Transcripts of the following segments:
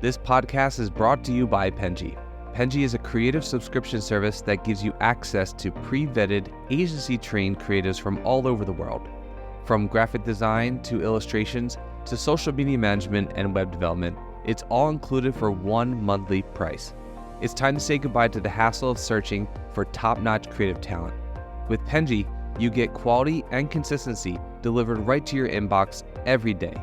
This podcast is brought to you by Penji. Penji is a creative subscription service that gives you access to pre-vetted, agency-trained creatives from all over the world. From graphic design to illustrations to social media management and web development, it's all included for one monthly price. It's time to say goodbye to the hassle of searching for top-notch creative talent. With Penji, you get quality and consistency delivered right to your inbox every day,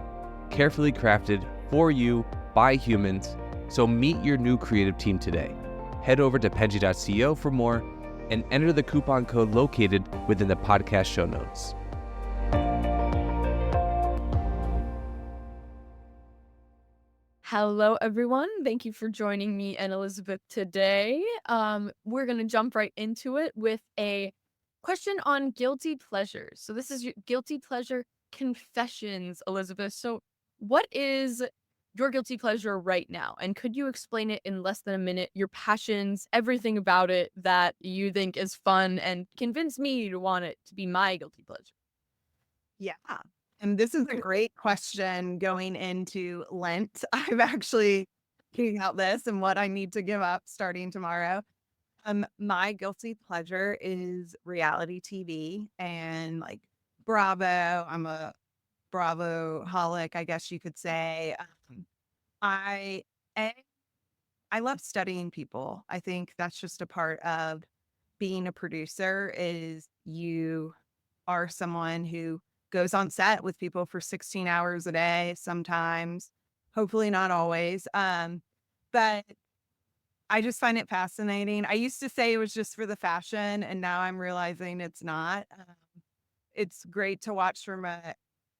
carefully crafted for you by humans. So meet your new creative team today. Head over to penji.co for more and enter the coupon code located within the podcast show notes. Hello, everyone. Thank you for joining me and Elizabeth today. We're going to jump right into it with a question on guilty pleasures. So this is your guilty pleasure confessions, Elizabeth. So what is your guilty pleasure right now? And could you explain it in less than a minute, your passions, everything about it that you think is fun, and convince me to want it to be my guilty pleasure? Yeah. And this is a great question going into Lent. I'm actually figuring out this and what I need to give up starting tomorrow. My guilty pleasure is reality TV and like Bravo. I'm a Bravo holic, I guess you could say. I a- I love studying people. I think that's just a part of being a producer is you are someone who goes on set with people for 16 hours a day, sometimes, hopefully not always. But I just find it fascinating. I used to say it was just for the fashion, and now I'm realizing it's not. It's great to watch from a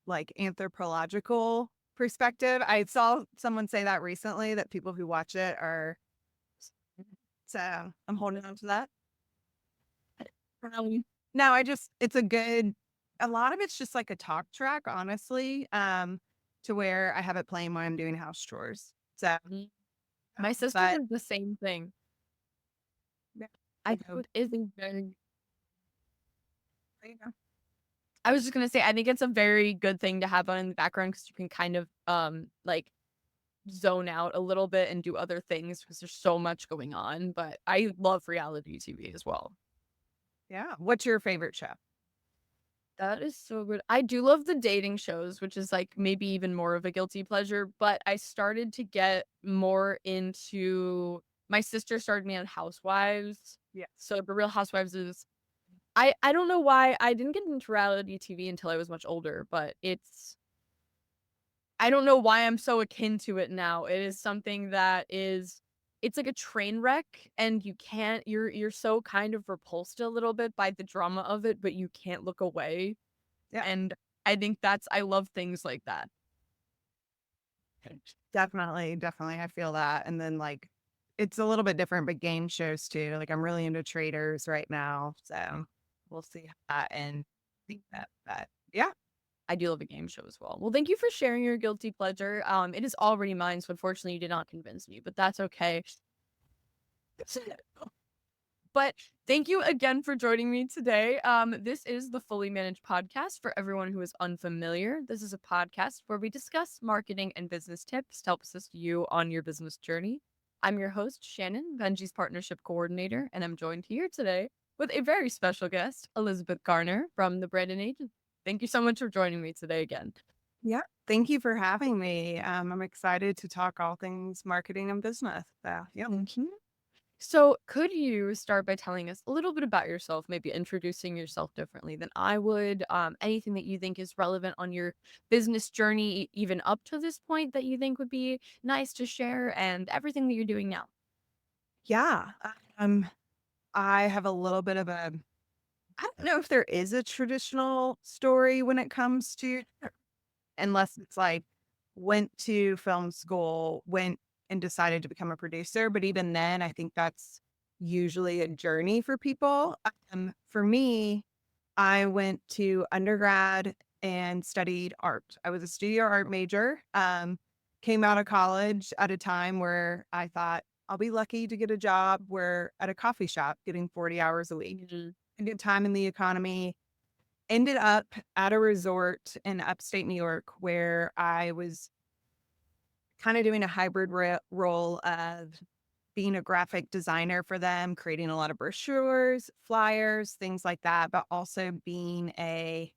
like anthropological perspective. I saw someone say that recently that people who watch it are, so I'm holding on to that. No, it's a lot of it's just like a talk track, honestly, to where I have it playing when I'm doing house chores. So, My sister but did the same thing. yeah, I you know, think it is a very there you go. I was just gonna say, I think it's a very good thing to have on in the background because you can kind of like zone out a little bit and do other things because there's so much going on. But I love reality TV as well. Yeah. What's your favorite show? That is so good. I do love the dating shows, which is like maybe even more of a guilty pleasure, but I started to get more into my sister started me on Housewives. Yeah. So the Real Housewives is I don't know why I didn't get into reality TV until I was much older, but I don't know why I'm so akin to it now. It is something that is it's like a train wreck, and you can't you're so kind of repulsed a little bit by the drama of it, but you can't look away. Yeah. And I think I love things like that. Definitely. Definitely. I feel that. And then like it's a little bit different, but game shows too. Like I'm really into traders right now. So we'll see how that and think that. But yeah. I do love a game show as well. Well, thank you for sharing your guilty pleasure. It is already mine, so unfortunately you did not convince me, but that's okay. But thank you again for joining me today. This is the Fully Managed podcast for everyone who is unfamiliar. This is a podcast where we discuss marketing and business tips to help assist you on your business journey. I'm your host, Shannon, Benji's partnership coordinator, and I'm joined here today with a very special guest, Elizabeth Karner from the Brandon Agency. Thank you so much for joining me today again. Yeah. Thank you for having me. I'm excited to talk all things marketing and business. So yeah. So, could you start by telling us a little bit about yourself, maybe introducing yourself differently than I would? Anything that you think is relevant on your business journey, even up to this point, that you think would be nice to share, and everything that you're doing now. Yeah. Um, I have a little bit of I don't know if there is a traditional story when it comes to, unless it's like went to film school, went and decided to become a producer. But even then, I think that's usually a journey for people. For me, I went to undergrad and studied art. I was a studio art major. Came out of college at a time where I thought I'll be lucky to get a job where at a coffee shop getting 40 hours a week. A good time in the economy. Ended up at a resort in upstate New York where I was kind of doing a hybrid role of being a graphic designer for them, creating a lot of brochures, flyers, things like that, but also being a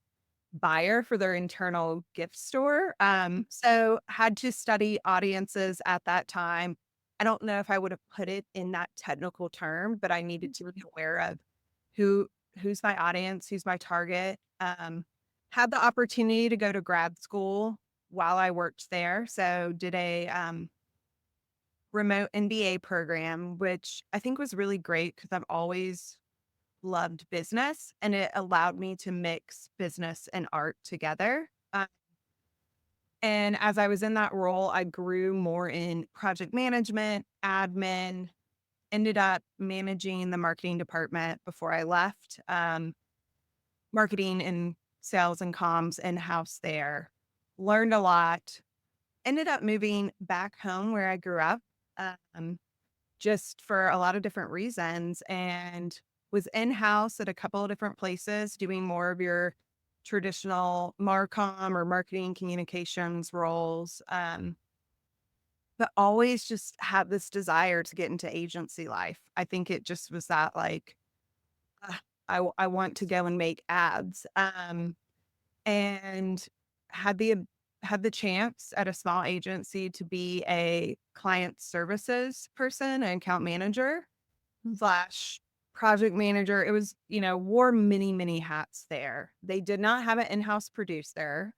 buyer for their internal gift store. So had to study audiences at that time. I don't know if I would have put it in that technical term, but I needed to be aware of who who's my audience, who's my target. Had the opportunity to go to grad school while I worked there. So did a remote MBA program, which I think was really great because I've always loved business and it allowed me to mix business and art together. And as I was in that role, I grew more in project management, admin, ended up managing the marketing department before I left, marketing and sales and comms in house there. Learned a lot. Ended up moving back home where I grew up. Um, just for a lot of different reasons and was in-house at a couple of different places doing more of your traditional marcom or marketing communications roles. But always just had this desire to get into agency life. I think it just was that like, "Ugh, I want to go and make ads. And had the had the chance at a small agency to be a client services person, an account manager slash project manager. It was, wore many, many hats there. They did not have an in-house producer.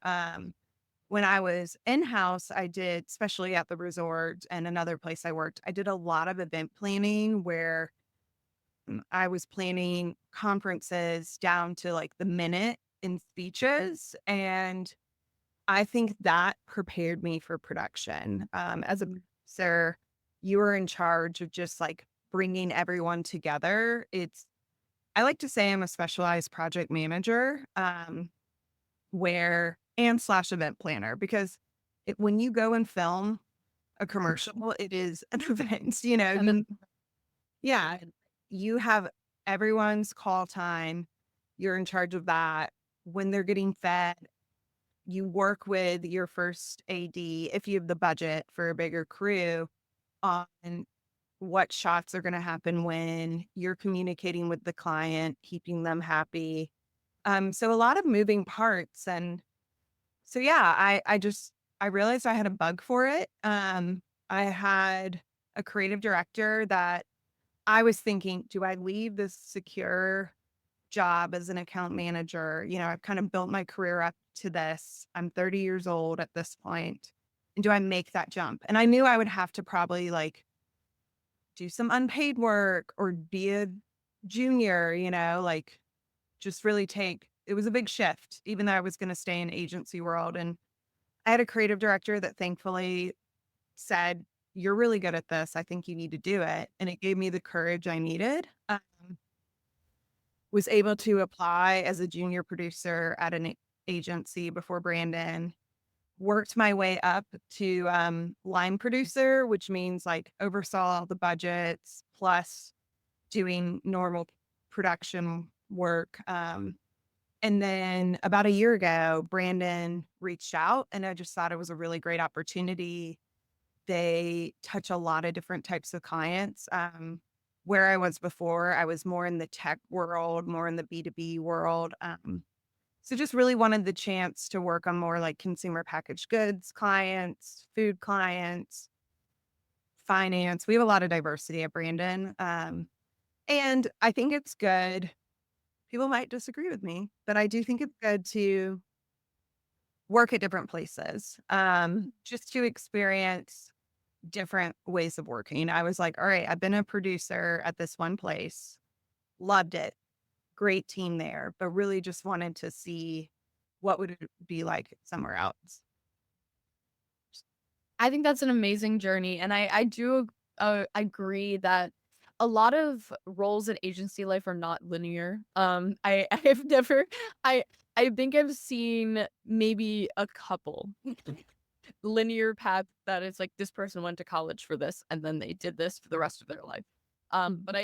When I was in-house, I did, especially at the resort and another place I worked, I did a lot of event planning where I was planning conferences down to like the minute in speeches. And I think that prepared me for production. As a producer, you were in charge of just like bringing everyone together. I like to say I'm a specialized project manager, and slash event planner because when you go and film a commercial, it is an event, And then yeah, you have everyone's call time. You're in charge of that. When they're getting fed, you work with your first AD, if you have the budget for a bigger crew, on what shots are going to happen when you're communicating with the client, keeping them happy. So a lot of moving parts. And so, yeah, I realized I had a bug for it. I had a creative director that I was thinking, do I leave this secure job as an account manager? I've kind of built my career up to this. I'm 30 years old at this point. And do I make that jump? And I knew I would have to probably like do some unpaid work or be a junior, like just really it was a big shift, even though I was going to stay in agency world. And I had a creative director that thankfully said, "You're really good at this. I think you need to do it." And it gave me the courage I needed. Was able to apply as a junior producer at an agency before Brandon, worked my way up to line producer, which means like oversaw the budgets plus doing normal production work. And then about a year ago, Brandon reached out and I just thought it was a really great opportunity. They touch a lot of different types of clients. Where I was before, I was more in the tech world, more in the B2B world. So just really wanted the chance to work on more like consumer packaged goods clients, food clients, finance. We have a lot of diversity at Brandon. And I think it's good. People might disagree with me, but I do think it's good to work at different places, just to experience different ways of working. I was like, all right, I've been a producer at this one place, loved it, great team there, but really just wanted to see what would it be like somewhere else. I think that's an amazing journey, and I do agree that a lot of roles in agency life are not linear. I've never I think I've seen maybe a couple linear path that is like this person went to college for this and then they did this for the rest of their life. But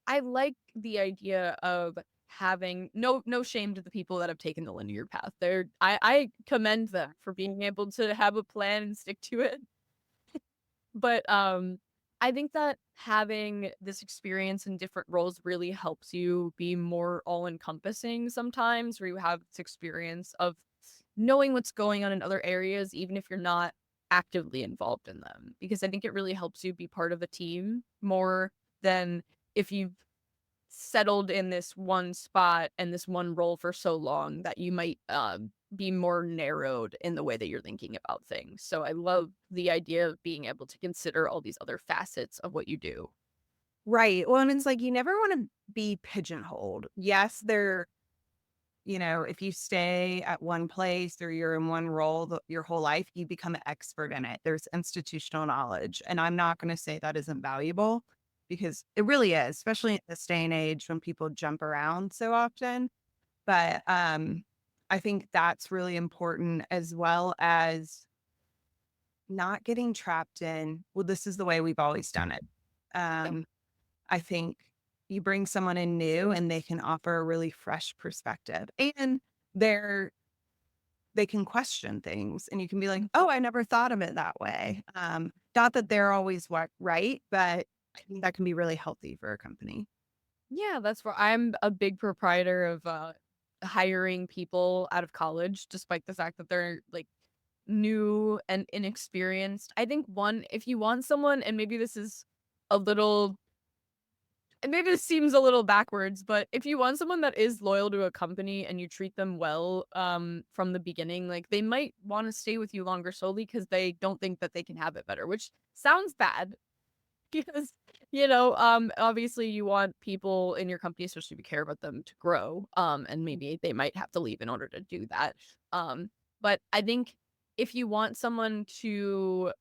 I like the idea of having no shame to the people that have taken the linear path. I commend them for being able to have a plan and stick to it. But I think that having this experience in different roles really helps you be more all-encompassing sometimes, where you have this experience of knowing what's going on in other areas, even if you're not actively involved in them. Because I think it really helps you be part of a team more than if you've settled in this one spot and this one role for so long that you might be more narrowed in the way that you're thinking about things. So I love the idea of being able to consider all these other facets of what you do. Right. Well, and it's like you never want to be pigeonholed. Yes, if you stay at one place or you're in one role your whole life, you become an expert in it. There's institutional knowledge. And I'm not going to say that isn't valuable because it really is, especially in this day and age when people jump around so often. But I think that's really important as well as not getting trapped in, well, this is the way we've always done it. Yep. Um, I think you bring someone in new and they can offer a really fresh perspective and they're they can question things and you can be like, oh, I never thought of it that way. Not that they're always right, but I think that can be really healthy for a company. Yeah, that's where I'm a big proprietor of hiring people out of college, despite the fact that they're like new and inexperienced. I think one, if you want someone, and maybe this is a little and maybe this seems a little backwards, but if you want someone that is loyal to a company and you treat them well from the beginning, like they might want to stay with you longer solely because they don't think that they can have it better, which sounds bad because obviously you want people in your company, especially if you care about them, to grow. And maybe they might have to leave in order to do that. But I think if you want someone to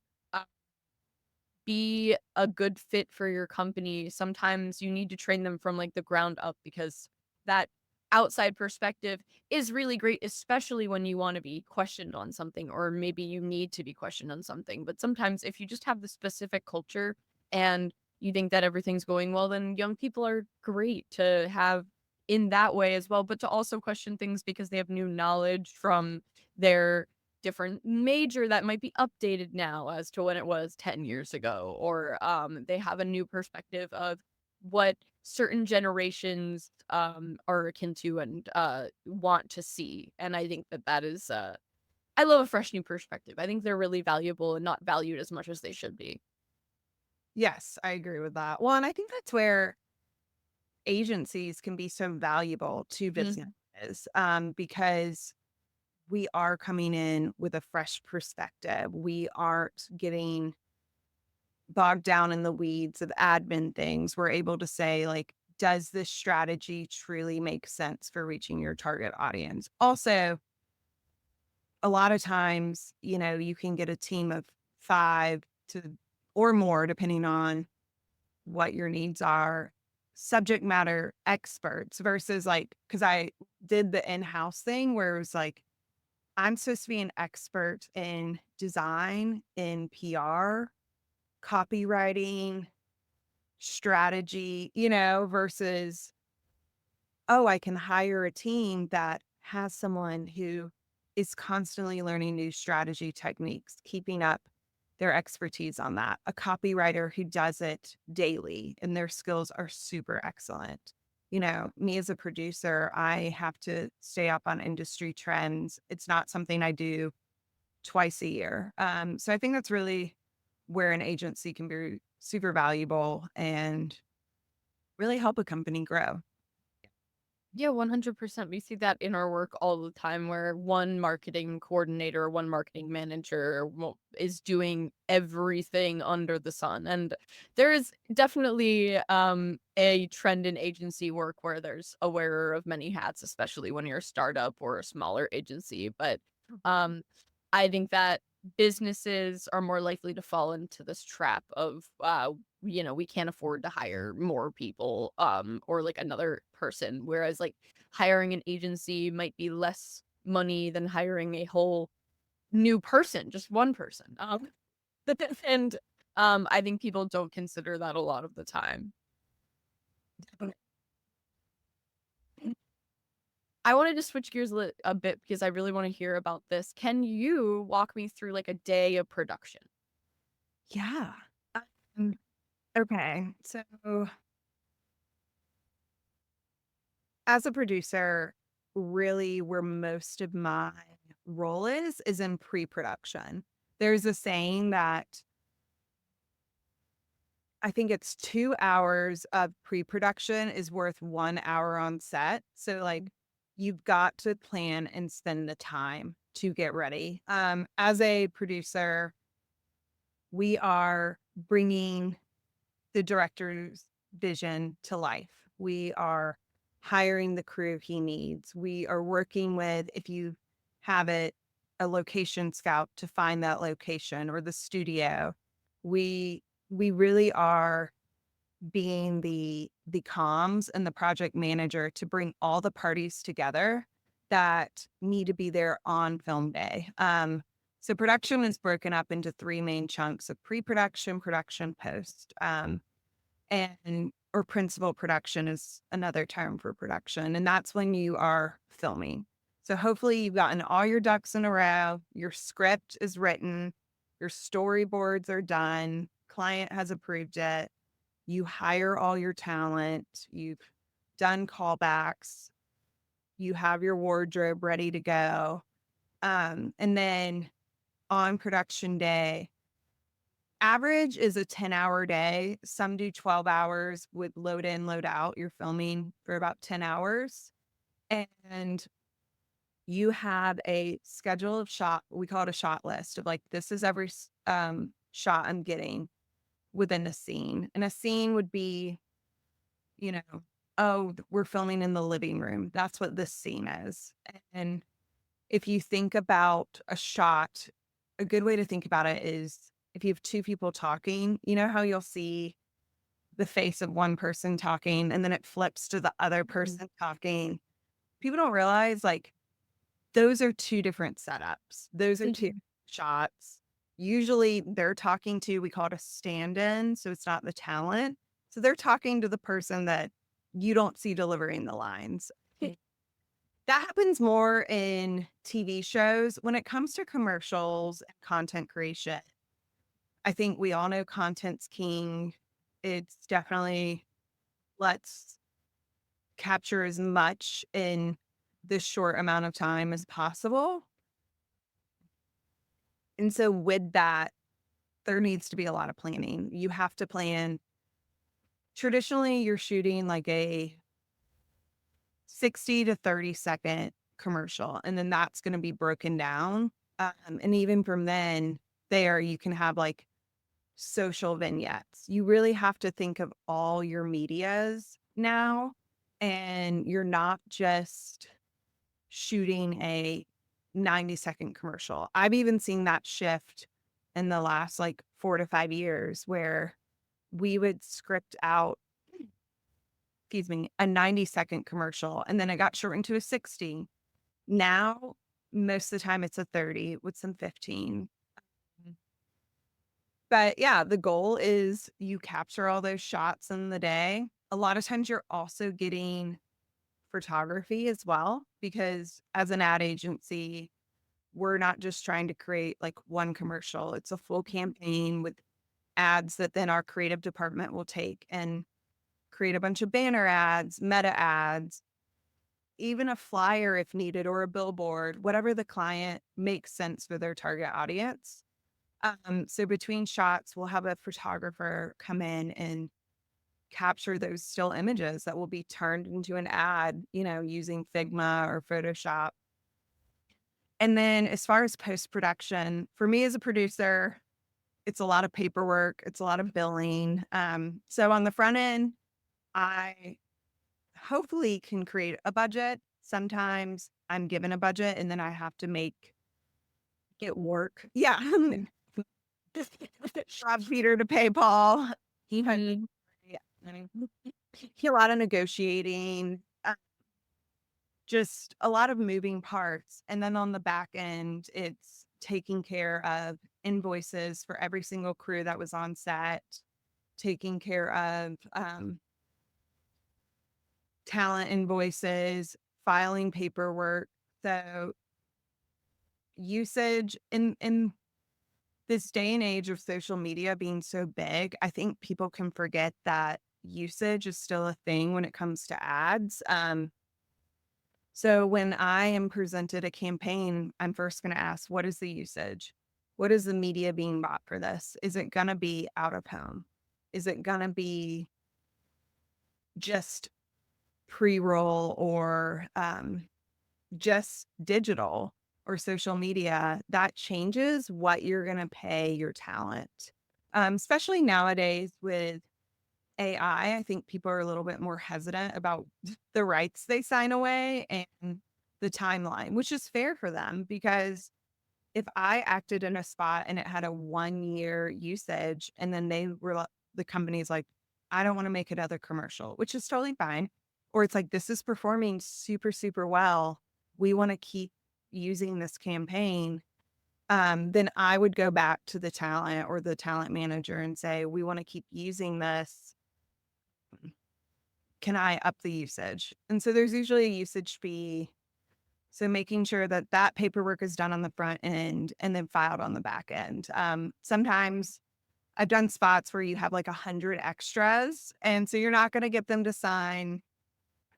be a good fit for your company, sometimes you need to train them from like the ground up because that outside perspective is really great, especially when you want to be questioned on something or maybe you need to be questioned on something. But sometimes if you just have the specific culture and you think that everything's going well, then young people are great to have in that way as well, but to also question things because they have new knowledge from their different major that might be updated now as to when it was 10 years ago, or they have a new perspective of what certain generations are akin to and want to see. And I think that that is I love a fresh new perspective. I think they're really valuable and not valued as much as they should be. Yes, I agree with that. Well, and I think that's where agencies can be so valuable to Mhm. businesses because we are coming in with a fresh perspective. We aren't getting bogged down in the weeds of admin things. We're able to say, like, does this strategy truly make sense for reaching your target audience? Also, a lot of times, you can get a team of 5 to or more, depending on what your needs are, subject matter experts versus like, because I did the in-house thing where it was like, I'm supposed to be an expert in design, in PR, copywriting, strategy, versus, oh, I can hire a team that has someone who is constantly learning new strategy techniques, keeping up their expertise on that. A copywriter who does it daily and their skills are super excellent. Me as a producer, I have to stay up on industry trends. It's not something I do twice a year. So I think that's really where an agency can be super valuable and really help a company grow. Yeah, 100%. We see that in our work all the time where one marketing coordinator or one marketing manager is doing everything under the sun. And there is definitely a trend in agency work where there's a wearer of many hats, especially when you're a startup or a smaller agency. But um, I think that businesses are more likely to fall into this trap of we can't afford to hire more people or like another person, whereas like hiring an agency might be less money than hiring a whole new person, just one person. And I think people don't consider that a lot of the time. I wanted to switch gears a bit because I really want to hear about this. Can you walk me through like a day of production? Yeah. Mm, Okay. So as a producer, really where most of my role is in pre-production. There's a saying that I think it's 2 hours of pre-production is worth 1 hour on set. So like you've got to plan and spend the time to get ready. As a producer, we are bringing the director's vision to life. We are hiring the crew he needs. We are working with, if you have it, a location scout to find that location or the studio. We really are being the comms and the project manager to bring all the parties together that need to be there on film day. So production is broken up into three main chunks of pre-production, production, post. And or principal production is another term for production, and that's when you are filming. So hopefully you've gotten all your ducks in a row, your script is written, your storyboards are done, client has approved it, you hire all your talent, you've done callbacks, you have your wardrobe ready to go. And then on production day, average is a 10-hour day. Some do 12 hours with load in, load out. You're filming for about 10 hours. And you have a schedule of shot, we call it a shot list of like, this is every shot I'm getting within a scene. And a scene would be, you know, oh, we're filming in the living room. That's what this scene is. And if you think about a shot, a good way to think about it is if you have two people talking, you know how you'll see the face of one person talking and then it flips to the other person talking. People don't realize like those are two different setups. Those are two shots. Usually they're talking to, we call it a stand-in. So it's not the talent. So they're talking to the person that you don't see delivering the lines. That happens more in TV shows. When it comes to commercials and content creation, I think we all know content's king. It's definitely let's capture as much in this short amount of time as possible. And so with that, there needs to be a lot of planning. You have to plan. Traditionally, you're shooting like a 60 to 30-second commercial, and then that's going to be broken down. And even from then, there you can have like social vignettes. You really have to think of all your medias now, and you're not just shooting a 90-second commercial. I've even seen that shift in the last like 4 to 5 years where we would script out, excuse me, a 90-second commercial and then it got shortened to a 60. Now, most of the time it's a 30 with some 15. But yeah, the goal is you capture all those shots in the day. A lot of times you're also getting photography as well, because as an ad agency, we're not just trying to create like one commercial. It's a full campaign with ads that then our creative department will take and create a bunch of banner ads, meta ads, even a flyer if needed, or a billboard, whatever the client makes sense for their target audience. So between shots, we'll have a photographer come in and capture those still images that will be turned into an ad, using Figma or Photoshop. And then as far as post-production, for me as a producer, it's a lot of paperwork, it's a lot of billing. So on the front end, I hopefully can create a budget. Sometimes I'm given a budget and then I have to make it work. Yeah. Rob Peter to pay Paul. Yeah. I mean, a lot of negotiating, just a lot of moving parts. And then on the back end, it's taking care of invoices for every single crew that was on set, taking care of talent invoices, filing paperwork. So usage in this day and age of social media being so big, I think people can forget that usage is still a thing when it comes to ads. So when I am presented a campaign, I'm first going to ask, what is the usage? What is the media being bought for this? Is it going to be out of home? Is it going to be just pre-roll or just digital or social media? That changes what you're going to pay your talent. Especially nowadays with AI, I think people are a little bit more hesitant about the rights they sign away and the timeline, which is fair for them because if I acted in a spot and it had a 1 year usage and then the company's like, I don't want to make another commercial, which is totally fine. Or it's like, this is performing super, super well. We want to keep using this campaign. Then I would go back to the talent or the talent manager and say, we want to keep using this. Can I up the usage? And so there's usually a usage fee. So making sure that that paperwork is done on the front end and then filed on the back end. Sometimes I've done spots where you have like 100 extras. And so you're not going to get them to sign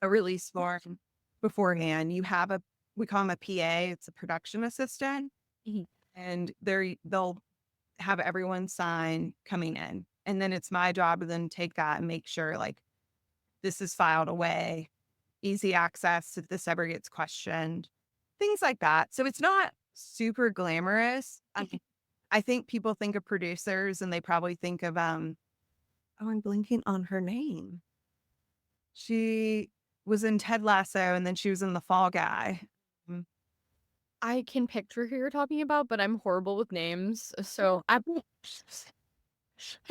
a release form beforehand. We call them a PA. It's a production assistant. Mhm. And they'll have everyone sign coming in. And then it's my job to then take that and make sure like this is filed away, easy access if this ever gets questioned, things like that. So it's not super glamorous. I think people think of producers and they probably think of oh, I'm blinking on her name. She was in Ted Lasso and then she was in The Fall Guy. Mm, I can picture who you're talking about, but I'm horrible with names, so I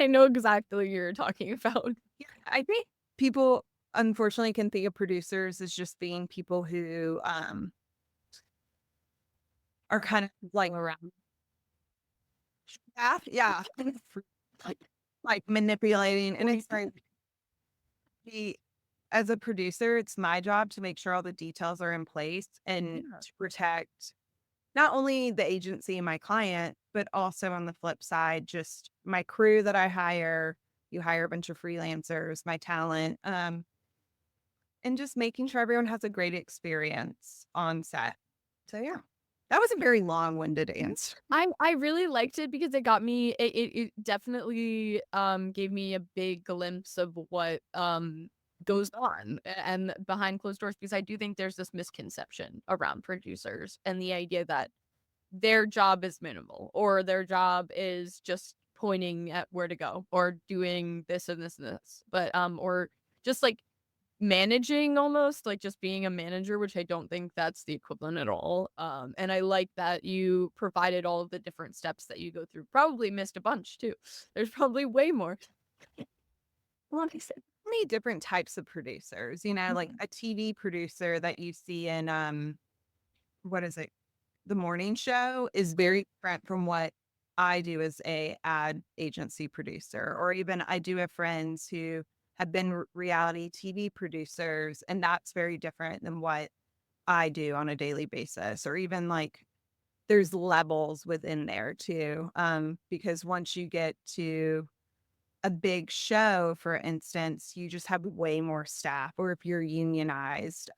know exactly who you're talking about. yeah, I think people unfortunately can think of producers as just being people who are kind of like Around. staff, yeah, like like manipulating, and it's like the as a producer, it's my job to make sure all the details are in place and Yeah. to protect not only the agency and my client, but also on the flip side, just my crew that I hire. You hire a bunch of freelancers, my talent, and just making sure everyone has a great experience on set. So yeah, that was a very long-winded answer. I really liked it because it got me it definitely gave me a big glimpse of what goes on and behind closed doors, because I do think there's this misconception around producers and the idea that their job is minimal or their job is just pointing at where to go or doing this and this and this, but or just like managing, almost like just being a manager, which I don't think that's the equivalent at all. And I like that you provided all of the different steps that you go through. Probably missed a bunch too. There's probably way more. Well, I said, Many different types of producers, like a TV producer that you see in what is it? The morning show is very different from what I do as a ad agency producer, or even I do have friends who have been reality TV producers, and that's very different than what I do on a daily basis, or even like there's levels within there too. Because once you get to a big show, for instance, you just have way more staff, or if you're unionized.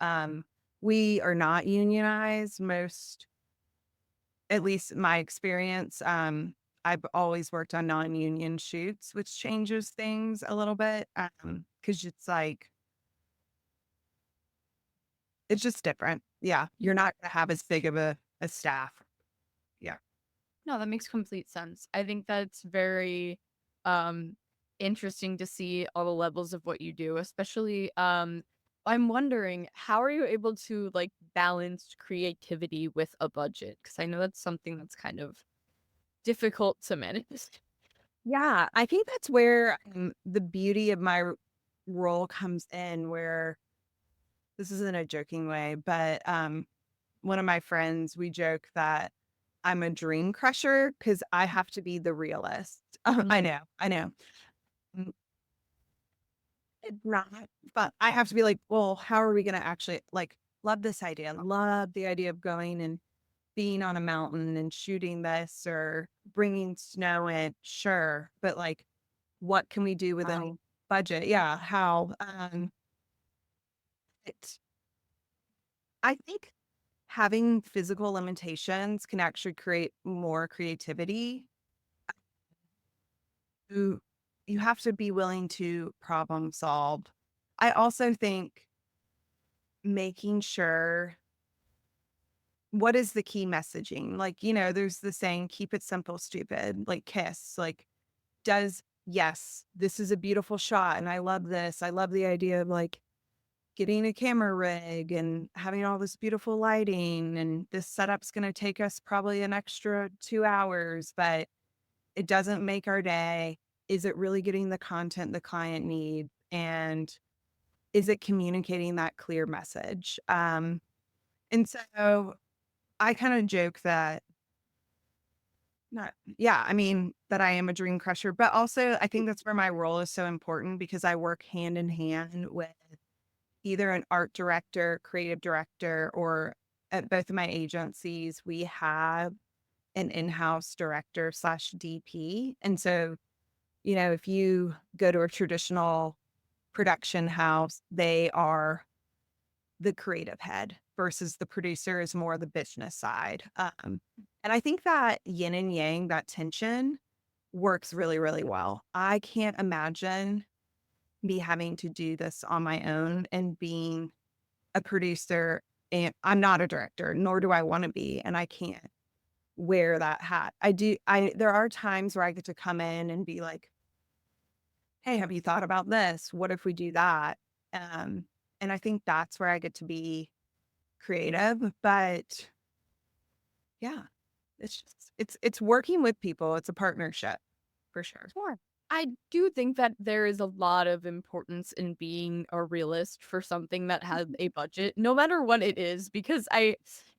We are not unionized. At least my experience, I've always worked on non-union shoots, which changes things a little bit. Because it's just different. Yeah. You're not gonna have as big of a staff. Yeah. no, that makes complete sense. I think that's very um interesting to see all the levels of what you do, especially I'm wondering, how are you able to like balance creativity with a budget? Because I know that's something that's kind of difficult to manage. Yeah. I think that's where the beauty of my role comes in, where this isn't a joking way, but one of my friends, we joke that I'm a dream crusher because I have to be the realist. I know, I know. Mm, it's not, but I have to be like, well, how are we going to actually like love this idea? Love the idea of going and being on a mountain and shooting this or bringing snow in, sure. But like, what can we do within budget? Yeah. How? It, I think having physical limitations can actually create more creativity. You, you have to be willing to problem solve. I also think making sure what is the key messaging? Like, there's the saying, keep it simple, stupid, like KISS. Like, yes, this is a beautiful shot. And I love this. I love the idea of like getting a camera rig and having all this beautiful lighting. And this setup's going to take us probably an extra 2 hours, but it doesn't make our day. Is it really getting the content the client needs? And is it communicating that clear message? And so I kind of joke that not, yeah, I mean, that I am a dream crusher, but also I think that's where my role is so important because I work hand in hand with either an art director, creative director, or at both of my agencies, we have an in-house director slash DP. And so, if you go to a traditional production house, they are the creative head versus the producer is more the business side. And I think that yin and yang, that tension works really, really well. I can't imagine me having to do this on my own and being a producer. And I'm not a director, nor do I want to be. And I can't wear that hat. There are times where I get to come in and be like, hey, have you thought about this? What if we do that? Um, and I think that's where I get to be creative, but yeah, it's working with people. It's a partnership for sure. Sure. I do think that there is a lot of importance in being a realist for something that has a budget, no matter what it is, because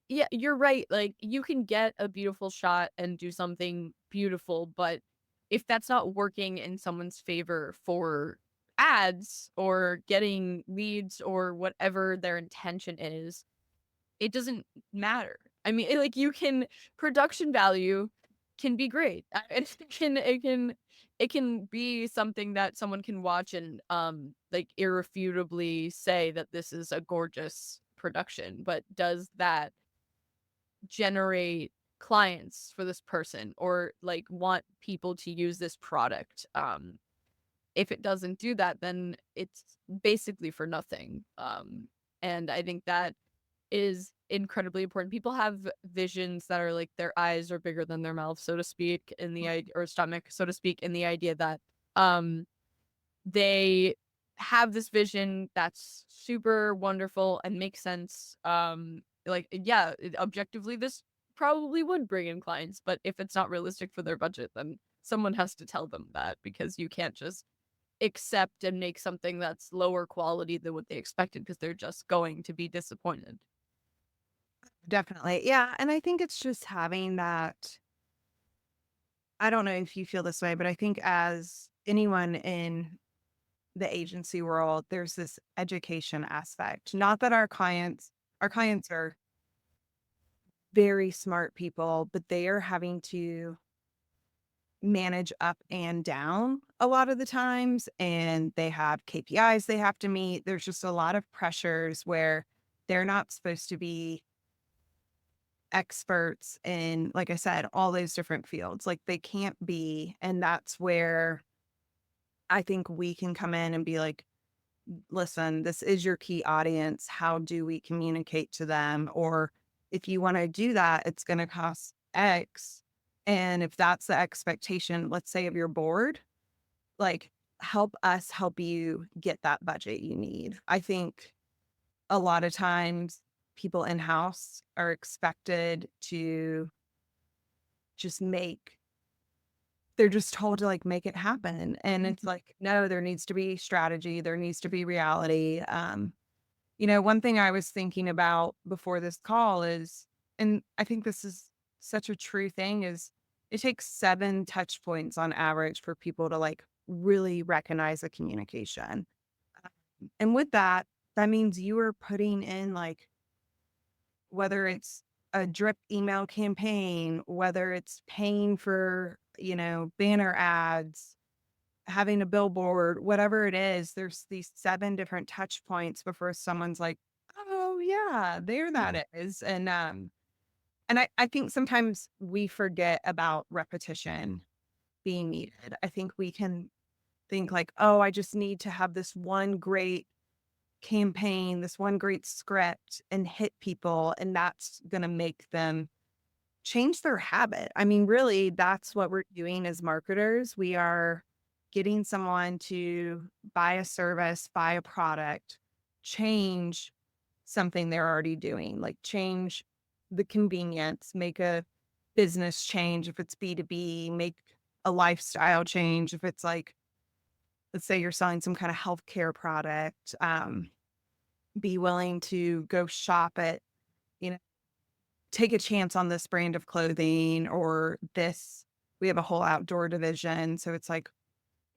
yeah, you're right. Like, you can get a beautiful shot and do something beautiful, but if that's not working in someone's favor for ads or getting leads or whatever their intention is, it doesn't matter. I mean, like, production value can be great. It can be something that someone can watch and like irrefutably say that this is a gorgeous production, but does that generate clients for this person or like want people to use this product? If it doesn't do that, then it's basically for nothing. And I think that is incredibly important. People have visions that are like their eyes are bigger than their mouth, so to speak, in the idea or stomach, so to speak, in the idea that um they have this vision that's super wonderful and makes sense. Like, yeah, objectively this probably would bring in clients, but if it's not realistic for their budget, then someone has to tell them that because you can't just accept and make something that's lower quality than what they expected because they're just going to be disappointed. Definitely. Yeah. And I think it's just having that. I don't know if you feel this way, but I think as anyone in the agency world, there's this education aspect. Not that our clients are very smart people, but they are having to manage up and down a lot of the times. And they have KPIs they have to meet. There's just a lot of pressures where they're not supposed to be experts in, like I said, all those different fields. Like they can't be. And that's where I think we can come in and be like, listen, this is your key audience. How do we communicate to them? Or if you want to do that, it's going to cost X. And if that's the expectation, let's say of your board, like help us help you get that budget you need. I think a lot of times people in house are expected to just they're just told to like make it happen. And it's like, no, there needs to be strategy. There needs to be reality. One thing I was thinking about before this call is, and I think this is such a true thing, is it takes 7 touch points on average for people to like really recognize a communication. And with that, that means you are putting in like, whether it's a drip email campaign, whether it's paying for, banner ads, having a billboard, whatever it is, there's these 7 different touch points before someone's like, "Oh, yeah, there that is." And I think sometimes we forget about repetition being needed. I think we can think like, "Oh, I just need to have this one great campaign, this one great script and hit people, and that's gonna make them change their habit." I mean, really, that's what we're doing as marketers. We are getting someone to buy a service, buy a product, change something they're already doing, like change the convenience, make a business change if it's B2B, make a lifestyle change if it's like, let's say you're selling some kind of healthcare product, be willing to go shop at, you know, take a chance on this brand of clothing or this. We have a whole outdoor division. So it's like,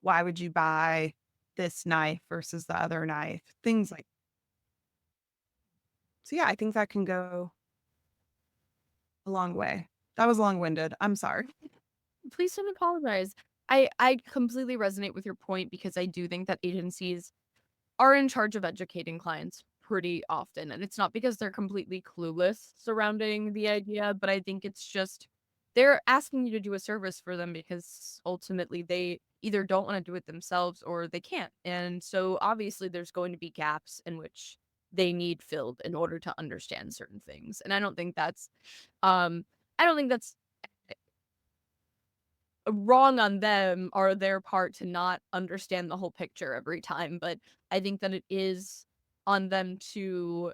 why would you buy this knife versus the other knife? Things like, so yeah, I think that can go a long way. That was long winded. I'm sorry. Please don't apologize. I completely resonate with your point because I do think that agencies are in charge of educating clients pretty often. And it's not because they're completely clueless surrounding the idea, but I think it's just they're asking you to do a service for them because ultimately they either don't want to do it themselves or they can't. And so obviously there's going to be gaps in which they need filled in order to understand certain things. And I don't think that's wrong on them or their part to not understand the whole picture every time, but I think that it is on them to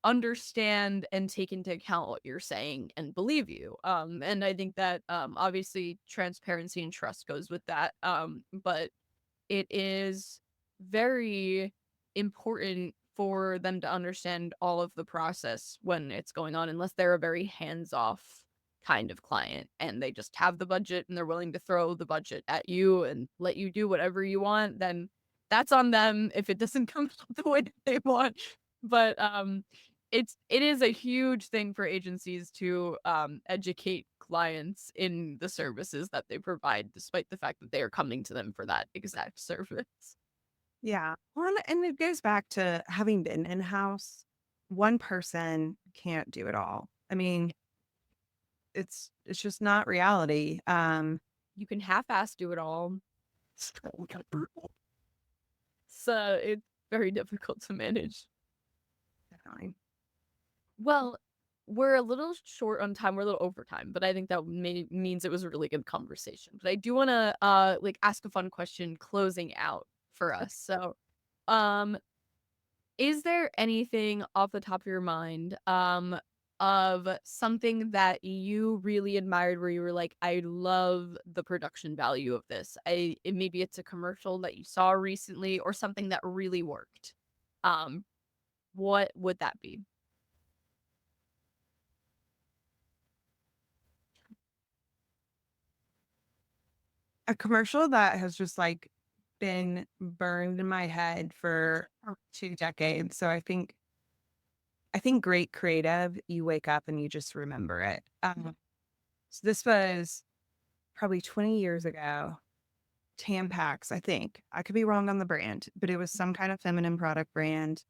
understand and take into account what you're saying and believe you. And I think that obviously transparency and trust goes with that. But it is very important for them to understand all of the process when it's going on, unless they're a very hands-off kind of client and they just have the budget and they're willing to throw the budget at you and let you do whatever you want, then that's on them if it doesn't come out the way that they want. But it is a huge thing for agencies to educate clients in the services that they provide, despite the fact that they are coming to them for that exact service. Yeah. Well, and it goes back to having been in house. One person can't do it all. I mean, it's just not reality. You can half-ass do it all. So it's very difficult to manage. Definitely. Well, we're a little short on time. We're a little over time, but I think that means it was a really good conversation. But I do want to like ask a fun question closing out for us. So, um, is there anything off the top of your mind of something that you really admired where you were like, I love the production value of this. Maybe it's a commercial that you saw recently or something that really worked. Um, what would that be? A commercial that has just like been burned in my head for 2 decades. So I think great creative, you wake up and you just remember it. So this was probably 20 years ago. Tampax, I think. I could be wrong on the brand, but it was some kind of feminine product brand.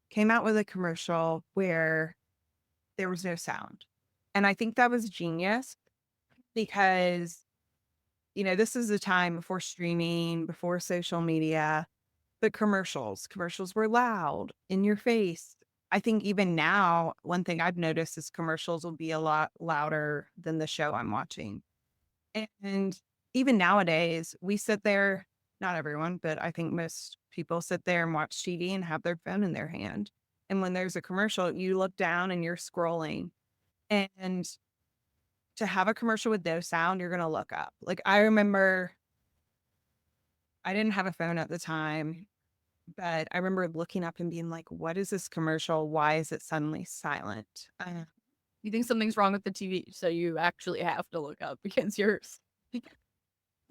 Came out with a commercial where there was no sound. And I think that was genius because, this is a time before streaming, before social media, but commercials were loud, in your face. I think even now, one thing I've noticed is commercials will be a lot louder than the show I'm watching. And even nowadays, we sit there, not everyone, but I think most people sit there and watch TV and have their phone in their hand. And when there's a commercial, you look down and you're scrolling. And to have a commercial with no sound, you're going to look up. Like I remember I didn't have a phone at the time, but I remember looking up and being like, what is this commercial? Why is it suddenly silent? You think something's wrong with the TV, so you actually have to look up because you're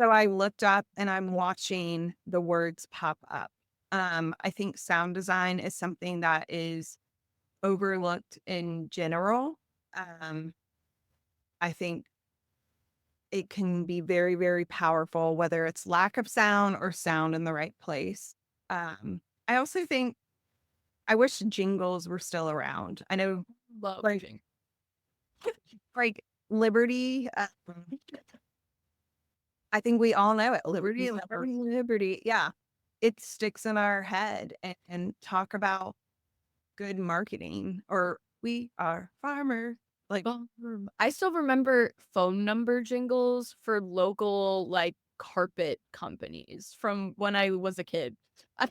So I looked up and I'm watching the words pop up. I think sound design is something that is overlooked in general. I think it can be very, very powerful, whether it's lack of sound or sound in the right place. I also think I wish jingles were still around. I know, Love like, Jing. like Liberty. I think we all know it. Liberty, liberty, liberty. Yeah, it sticks in our head. And talk about good marketing, or we are farmers. Like, I still remember phone number jingles for local like carpet companies from when I was a kid. I,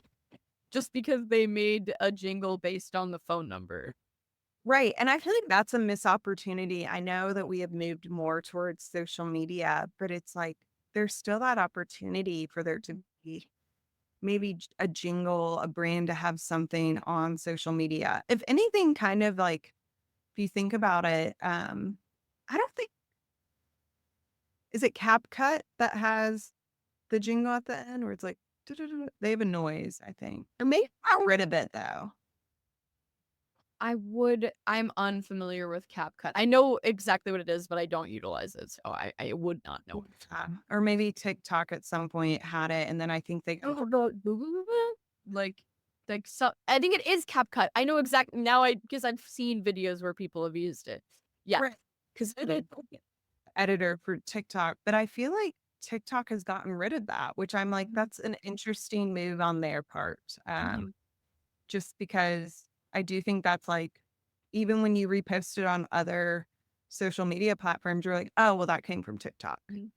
just because they made a jingle based on the phone number. right. And I feel like that's a missed opportunity. I know that we have moved more towards social media, but it's like there's still that opportunity for there to be maybe a jingle, a brand to have something on social media. If anything, kind of like if you think about it, I don't think, is it CapCut that has the jingle at the end where it's like "Du-du-du-du"? They have a noise, I think. Or maybe got rid of it though. I'm unfamiliar with CapCut. I know exactly what it is, but I don't utilize it, so I would not know what it's called. Or maybe TikTok at some point had it, and then I think they Oh, like so I think it is CapCut. I know exactly now because I've seen videos where people have used it. Yeah. right, because it editor for TikTok, but I feel like TikTok has gotten rid of that, which I'm like, that's an interesting move on their part. Mhm. Just because I do think that's like, even when you repost it on other social media platforms, you're like, oh, well, that came from TikTok. Mhm.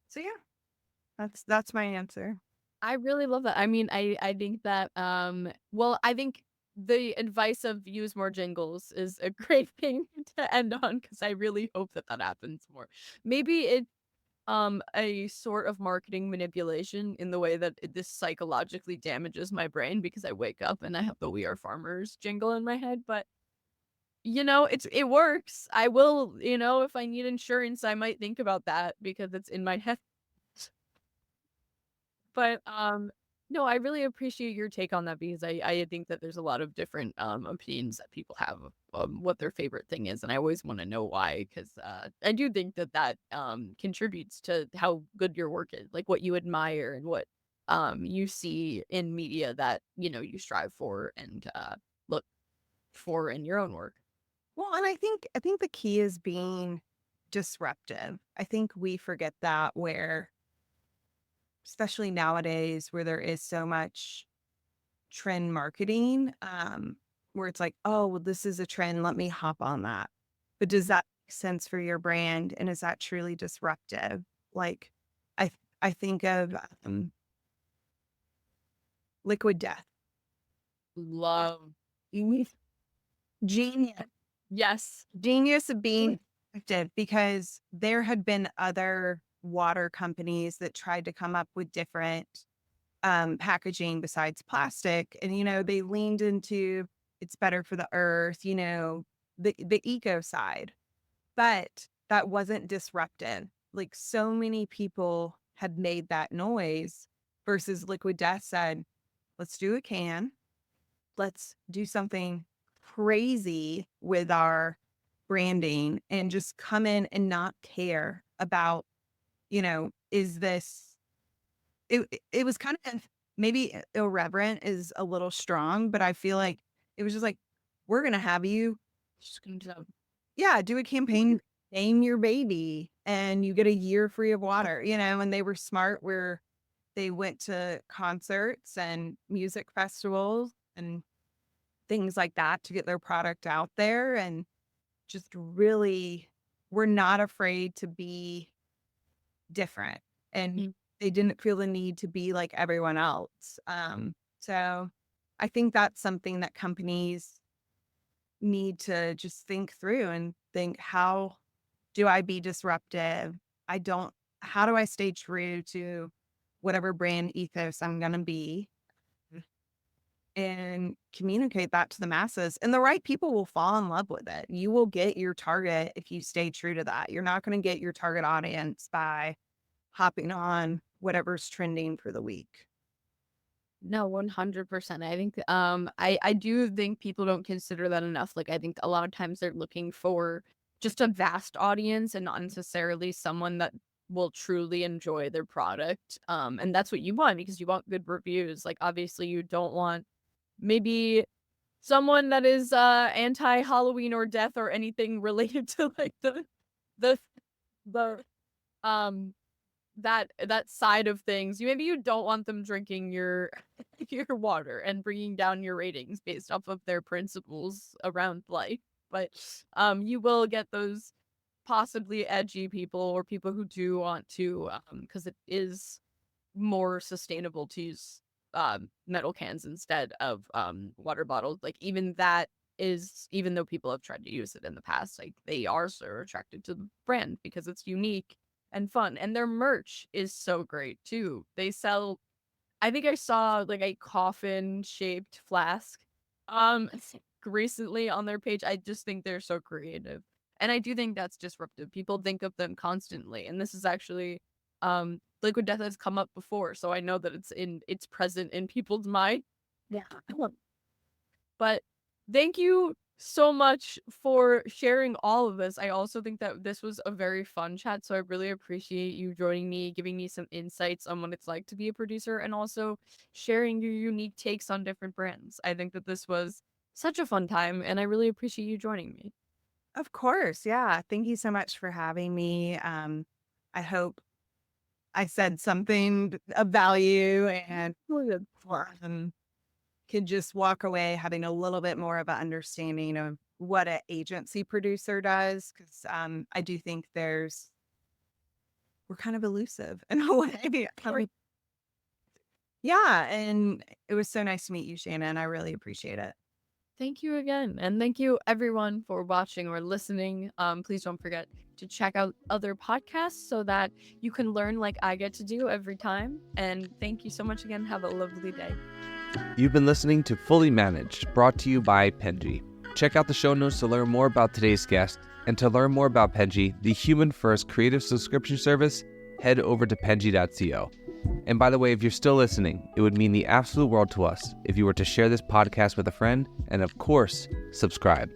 So yeah, that's my answer. I really love that. I mean, I think that well, I think the advice of use more jingles is a great thing to end on because I really hope that that happens more. Maybe it's a sort of marketing manipulation in the way that this psychologically damages my brain because I wake up and I have the "We Are Farmers" jingle in my head, but it works. I will, if I need insurance, I might think about that because it's in my head. But, no, I really appreciate your take on that because I think that there's a lot of different, opinions that people have of, what their favorite thing is, and I always wanna know why 'cause, I do think that that, contributes to how good your work is, like, what you admire and what, you see in media that, you strive for and, look for in your own work. Well, and I think the key is being disruptive. I think we forget that, where especially nowadays where there is so much trend marketing, where it's like, oh, well, this is a trend, let me hop on that. But does that make sense for your brand? And is that truly disruptive? Like, I I think of Liquid Death. Love. Genius. Yes. Genius of being disruptive, because there had been other water companies that tried to come up with different packaging besides plastic. And, they leaned into it's better for the earth, the eco side. But that wasn't disruptive. Like, so many people had made that noise versus Liquid Death said, let's do a can. Let's do something crazy with our branding and just come in and not care about, is this it was kind of, maybe irreverent is a little strong, but I feel like it was just like, we're gonna have you, Just gonna do yeah, do a campaign, name your baby, and you get a year free of water, and they were smart, where they went to concerts and music festivals and things like that to get their product out there, and just really were not afraid to be different, and that. they didn't feel the need to be like everyone else. So I think that's something that companies need to just think through and think, how do I be disruptive? I don't, how do I stay true to whatever brand ethos I'm going to be, and communicate that to the masses? And the right people will fall in love with it. You will get your target if you stay true to that. You're not going to get your target audience by hopping on whatever's trending for the week. No, 100%. I think I do think people don't consider that enough. Like I think a lot of times they're looking for just a vast audience and not necessarily someone that will truly enjoy their product. And that's what you want because you want good reviews. Like obviously you don't want maybe someone that is anti Halloween or death or anything related to like the the um that side of things. You don't want them drinking your your water and bringing down your ratings based off of their principles around life. But you will get those possibly edgy people or people who do want to because it is more sustainable to use metal cans instead of water bottles. Like even that is even though people have tried to use it in the past, like they are so attracted to the brand because it's unique and fun. And their merch is so great too. They sell I think I saw like a coffin shaped flask recently on their page. I just think they're so creative. And I do think that's disruptive. People think of them constantly. And this is actually Liquid Death has come up before, so I know that it's present in people's mind. Yeah. But thank you so much for sharing all of this. I also think that this was a very fun chat, so I really appreciate you joining me, giving me some insights on what it's like to be a producer, and also sharing your unique takes on different brands. I think that this was such a fun time, and I really appreciate you joining me. Of course. Yeah. Thank you so much for having me. I hope I said something of value and could just walk away having a little bit more of an understanding of what an agency producer does. Because I do think we're kind of elusive in a way. Yeah. And it was so nice to meet you, Shannon. I really appreciate it. Thank you again. And thank you everyone for watching or listening. Please don't forget to check out other podcasts so that you can learn like I get to do every time. And thank you so much again. Have a lovely day. You've been listening to Fully Managed, brought to you by Penji. Check out the show notes to learn more about today's guest. And to learn more about Penji, the human-first creative subscription service, head over to penji.co. And by the way, if you're still listening, it would mean the absolute world to us if you were to share this podcast with a friend and, of course, subscribe.